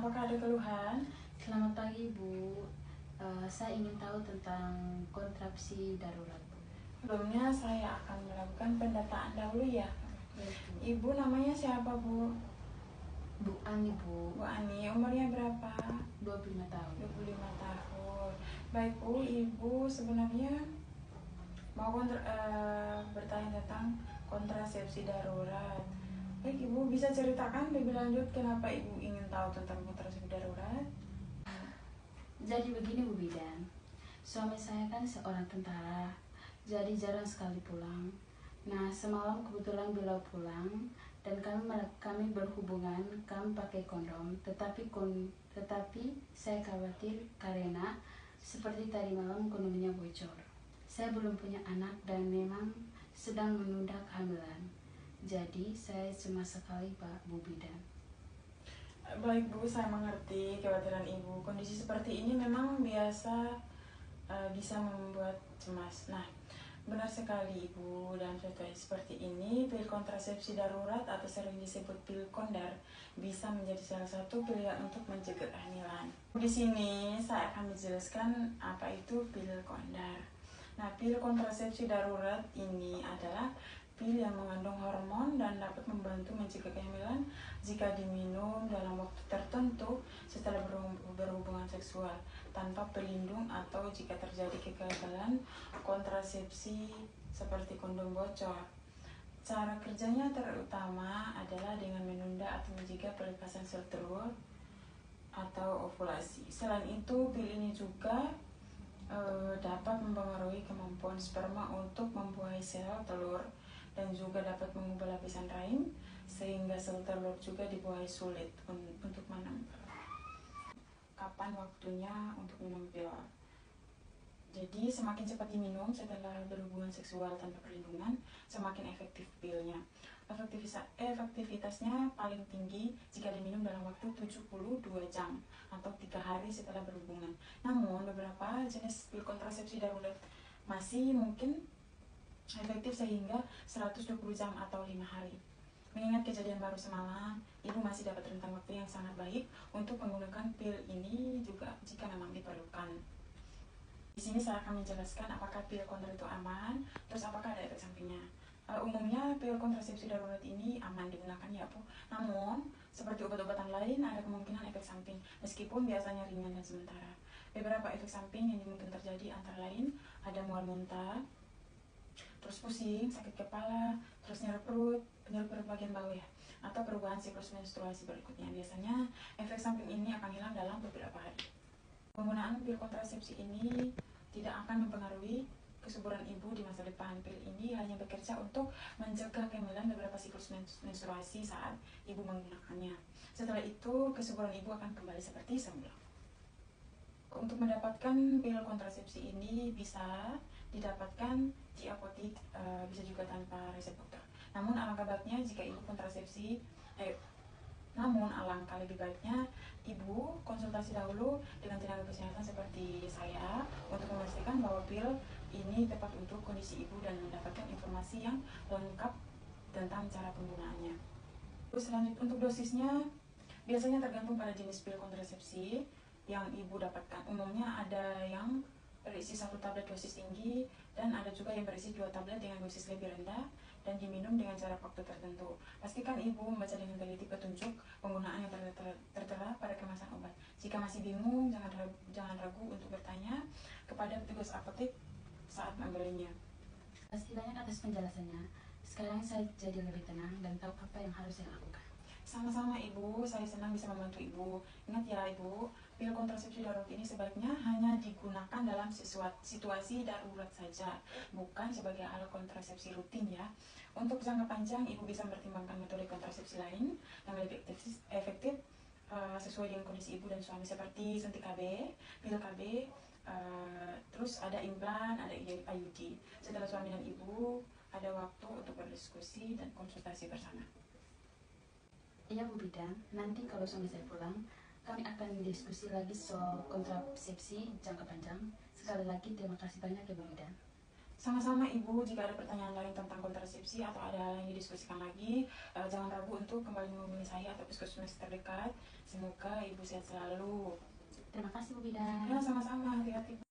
apakah ada keluhan? Selamat pagi, Bu. Saya ingin tahu tentang kontrapsi darurat. Sebelumnya saya akan melakukan pendataan dahulu ya. Baik, Bu. Ibu namanya siapa, Bu? Bu Ani, Bu. Bu Ani, umurnya berapa? 25 tahun. 25 tahun. Baik, Bu, Ibu sebenarnya mau bertanya tentang kontrasepsi darurat. Baik, Ibu bisa ceritakan lebih lanjut kenapa Ibu ingin tahu tentang kontrasepsi darurat? Jadi begini, Bu Bidan. Suami saya kan seorang tentara, jadi jarang sekali pulang. Nah, semalam kebetulan beliau pulang dan kami berhubungan, kami pakai kondom, tetapi saya khawatir karena seperti tadi malam kondomnya bocor. Saya belum punya anak dan memang sedang menunda kehamilan. Jadi saya cemas sekali, Pak, Bu Bidan. Baik, Bu, saya mengerti kekhawatiran Ibu. Kondisi seperti ini memang biasa bisa membuat cemas. Nah, benar sekali Ibu, dalam situasi seperti ini, pil kontrasepsi darurat atau sering disebut pil kondar bisa menjadi salah satu pilihan untuk mencegah kehamilan. Di sini saya akan menjelaskan apa itu pil kondar. Nah, pil kontrasepsi darurat ini adalah pil yang mengandung hormon dan dapat membantu mencegah kehamilan jika diminum dalam waktu tertentu setelah berhubungan seksual tanpa pelindung atau jika terjadi kegagalan kontrasepsi seperti kondom bocor. Cara kerjanya terutama adalah dengan menunda atau mencegah pelepasan sel telur atau ovulasi. Selain itu, pil ini juga dapat mempengaruhi kemampuan sperma untuk membuahi sel telur dan juga dapat mengubah lapisan rahim sehingga sel telur juga dibuahi sulit untuk menempel. Kapan waktunya untuk minum pil? Jadi semakin cepat diminum setelah berhubungan seksual tanpa perlindungan, semakin efektif pilnya. Efektivitasnya paling tinggi jika diminum dalam waktu 72 jam atau 3 hari setelah berhubungan. Namun beberapa jenis pil kontrasepsi darurat masih mungkin efektif sehingga 120 jam atau 5 hari. Mengingat kejadian baru semalam, Ibu masih dapat rentang waktu yang sangat baik untuk menggunakan pil ini juga jika memang diperlukan. Di sini saya akan menjelaskan apakah pil kondar itu aman, terus apakah ada efek sampingnya. Umumnya pil kontrasepsi darurat ini aman digunakan ya Bu. Namun, seperti obat-obatan lain ada kemungkinan efek samping, meskipun biasanya ringan dan sementara. Beberapa efek samping yang mungkin terjadi antara lain ada mual muntah, terus pusing, sakit kepala, terus nyeri perut bagian bawah ya, atau perubahan siklus menstruasi berikutnya. Biasanya efek samping ini akan hilang dalam beberapa hari. Penggunaan pil kontrasepsi ini tidak akan mempengaruhi kesuburan ibu di masa depan. Pil ini hanya bekerja untuk mencegah kehamilan beberapa siklus menstruasi saat ibu menggunakannya. Setelah itu, kesuburan ibu akan kembali seperti semula. Untuk mendapatkan pil kontrasepsi ini bisa didapatkan di apotik, bisa juga tanpa resep dokter. Namun alangkah baiknya jika ibu alangkah lebih baiknya ibu konsultasi dahulu dengan tenaga kesehatan seperti saya untuk memastikan bahwa pil ini tepat untuk kondisi ibu dan mendapatkan informasi yang lengkap tentang cara penggunaannya. Selanjutnya untuk dosisnya biasanya tergantung pada jenis pil kontrasepsi yang ibu dapatkan. Umumnya ada yang berisi 1 tablet dosis tinggi dan ada juga yang berisi 2 tablet dengan dosis lebih rendah dan diminum dengan jarak waktu tertentu. Pastikan ibu membaca dengan teliti petunjuk penggunaan yang tertera pada kemasan obat. Jika masih bingung, jangan ragu untuk bertanya kepada petugas apotek saat membelinya. Pasti banyak atas penjelasannya. Sekarang saya jadi lebih tenang dan tahu apa yang harus saya lakukan. Sama-sama Ibu, saya senang bisa membantu Ibu. Ingat ya Ibu, pil kontrasepsi darurat ini sebaiknya hanya digunakan dalam situasi darurat saja, bukan sebagai alat kontrasepsi rutin ya. Untuk jangka panjang, Ibu bisa mempertimbangkan metode kontrasepsi lain yang lebih efektif sesuai dengan kondisi Ibu dan suami, seperti suntik KB, pil KB, terus ada implan, ada IUD. Setelah suami dan Ibu ada waktu untuk berdiskusi dan konsultasi bersama. Iya Bu Bidan, nanti kalau suami saya pulang, kami akan diskusi lagi soal kontrasepsi jangka panjang. Sekali lagi terima kasih banyak ya Bu Bidan. Sama-sama Ibu, jika ada pertanyaan lain tentang kontrasepsi atau ada hal yang didiskusikan lagi, jangan ragu untuk kembali menghubungi saya atau puskesmas terdekat. Semoga Ibu sehat selalu. Terima kasih Bu Bidan. Ya, sama-sama, hati-hati Bu.